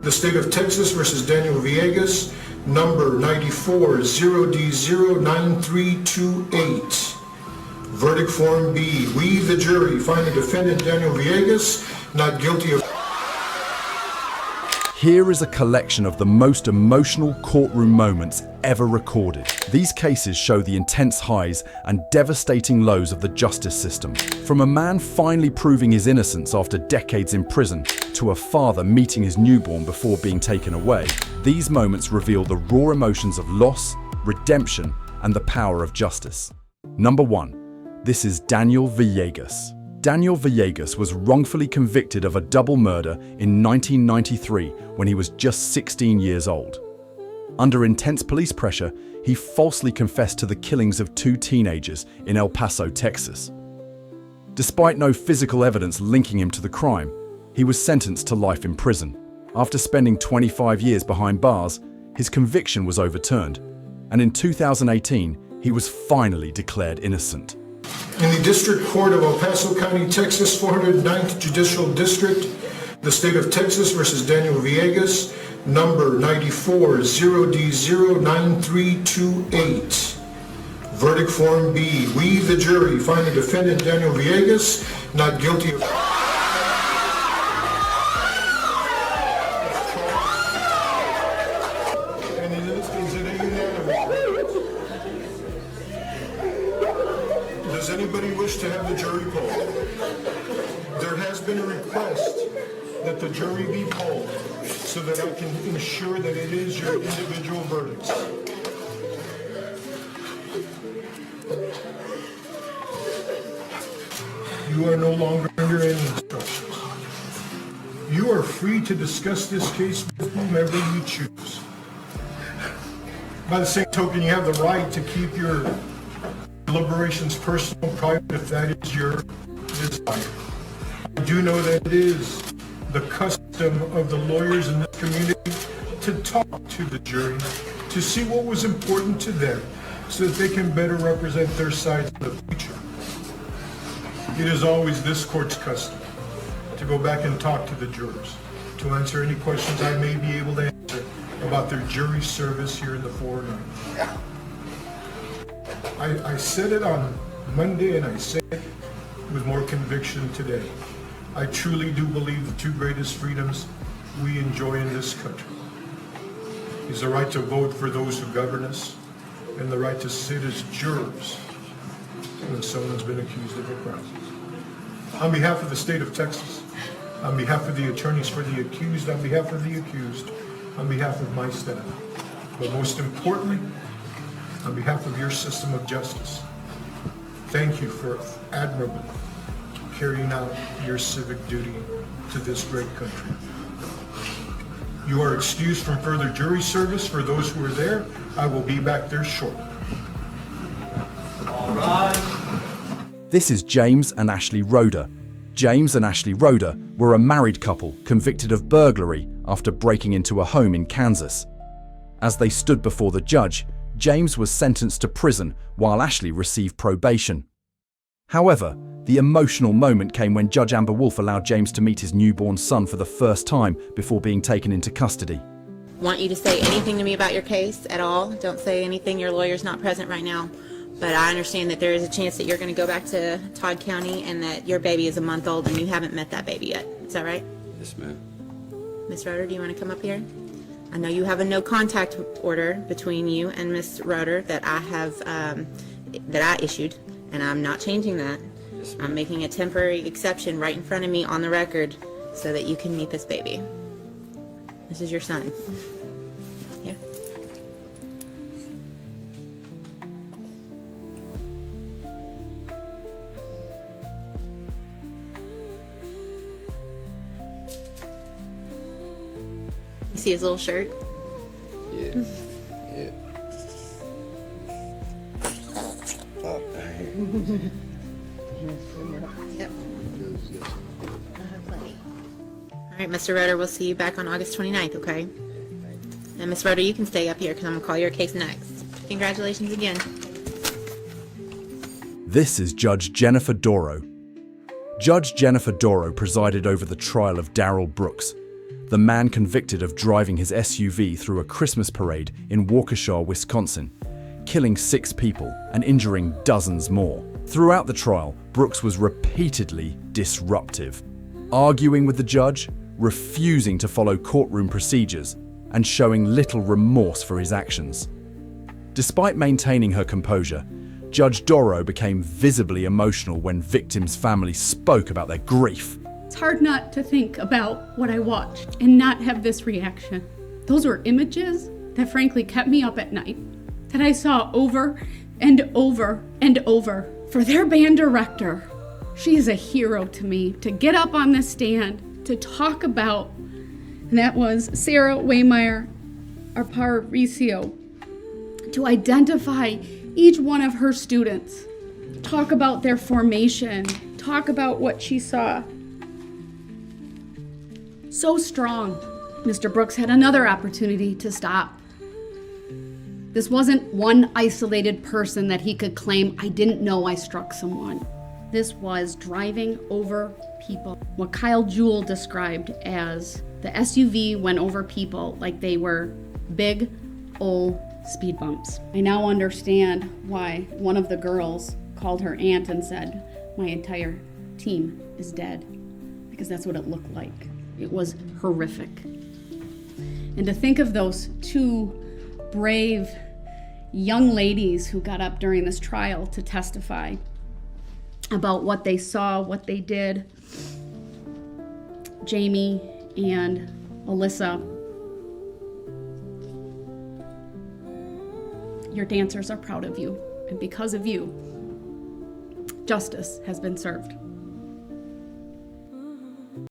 The State of Texas versus Daniel Villegas, number 94 0D09328. Verdict Form B. We, the jury, find the defendant Daniel Villegas not guilty of... Here is a collection of the most emotional courtroom moments ever recorded. These cases show the intense highs and devastating lows of the justice system. From a man finally proving his innocence after decades in prison, to a father meeting his newborn before being taken away, these moments reveal the raw emotions of loss, redemption, and the power of justice. Number 1. This is Daniel Villegas. Daniel Villegas was wrongfully convicted of a double murder in 1993 when he was just 16 years old. Under intense police pressure, he falsely confessed to the killings of 2 teenagers in El Paso, Texas. Despite no physical evidence linking him to the crime, he was sentenced to life in prison. After spending 25 years behind bars, his conviction was overturned, and in 2018, he was finally declared innocent. In the District Court of El Paso County, Texas, 409th Judicial District, the State of Texas versus Daniel Villegas, number 94 0D09328. Verdict Form B. We, the jury, find the defendant Daniel Villegas not guilty of... Does anybody wish to have the jury polled? There has been a request that the jury be polled so that I can ensure that it is your individual verdicts. You are no longer under any instructions. You are free to discuss this case with whomever you choose. By the same token, you have the right to keep your deliberations personal, private, if that is your desire. I do know that it is the custom of the lawyers in this community to talk to the jury, to see what was important to them, so that they can better represent their sides in the future. It is always this court's custom to go back and talk to the jurors, to answer any questions I may be able to answer about their jury service here in the 409. I said it on Monday and I say it with more conviction today. I truly do believe the 2 greatest freedoms we enjoy in this country is the right to vote for those who govern us and the right to sit as jurors when someone's been accused of a crime. On behalf of the state of Texas, on behalf of the attorneys for the accused, on behalf of the accused, on behalf of my staff, but most importantly, on behalf of your system of justice, thank you for admirably carrying out your civic duty to this great country. You are excused from further jury service. For those who are there, I will be back there shortly. All right. This is James and Ashley Roeder. James and Ashley Roeder were a married couple convicted of burglary after breaking into a home in Kansas. As they stood before the judge, James was sentenced to prison while Ashley received probation. However, the emotional moment came when Judge Amber Wolf allowed James to meet his newborn son for the first time before being taken into custody. Want you to say anything to me about your case at all. Don't say anything. Your lawyer's not present right now. But I understand that there is a chance that you're going to go back to Todd County and that your baby is a month old and you haven't met that baby yet. Is that right? Yes, ma'am. Miss Roeder, do you want to come up here? I know you have a no contact order between you and Miss Roeder that I have, that I issued, and I'm not changing that. Yes, I'm making a temporary exception right in front of me on the record so that you can meet this baby. This is your son. Here. You see his little shirt? Yeah. Yeah. Yep. All right, Mr. Roeder, we'll see you back on August 29th, okay? And Miss Roeder, you can stay up here because I'm going to call your case next. Congratulations again. This is Judge Jennifer Doro. Judge Jennifer Doro presided over the trial of Darrell Brooks. the man convicted of driving his SUV through a Christmas parade in Waukesha, Wisconsin, killing 6 people and injuring dozens more. Throughout the trial, Brooks was repeatedly disruptive, arguing with the judge, refusing to follow courtroom procedures, and showing little remorse for his actions. Despite maintaining her composure, Judge Dorrough became visibly emotional when victims' families spoke about their grief. It's hard not to think about what I watched and not have this reaction. Those were images that frankly kept me up at night, that I saw over and over and over. For their band director, she is a hero to me, to get up on this stand, to talk about, and that was Sarah Waymeyer Aparicio, to identify each one of her students, talk about their formation, talk about what she saw. So strong. Mr. Brooks had another opportunity to stop. This wasn't one isolated person that he could claim, I didn't know I struck someone. This was driving over people. What Kyle Jewell described as the SUV went over people like they were big, old speed bumps. I now understand why one of the girls called her aunt and said, my entire team is dead, because that's what it looked like. It was horrific. And to think of those 2 brave young ladies who got up during this trial to testify about what they saw, what they did, Jamie and Alyssa, your dancers are proud of you, and because of you, justice has been served.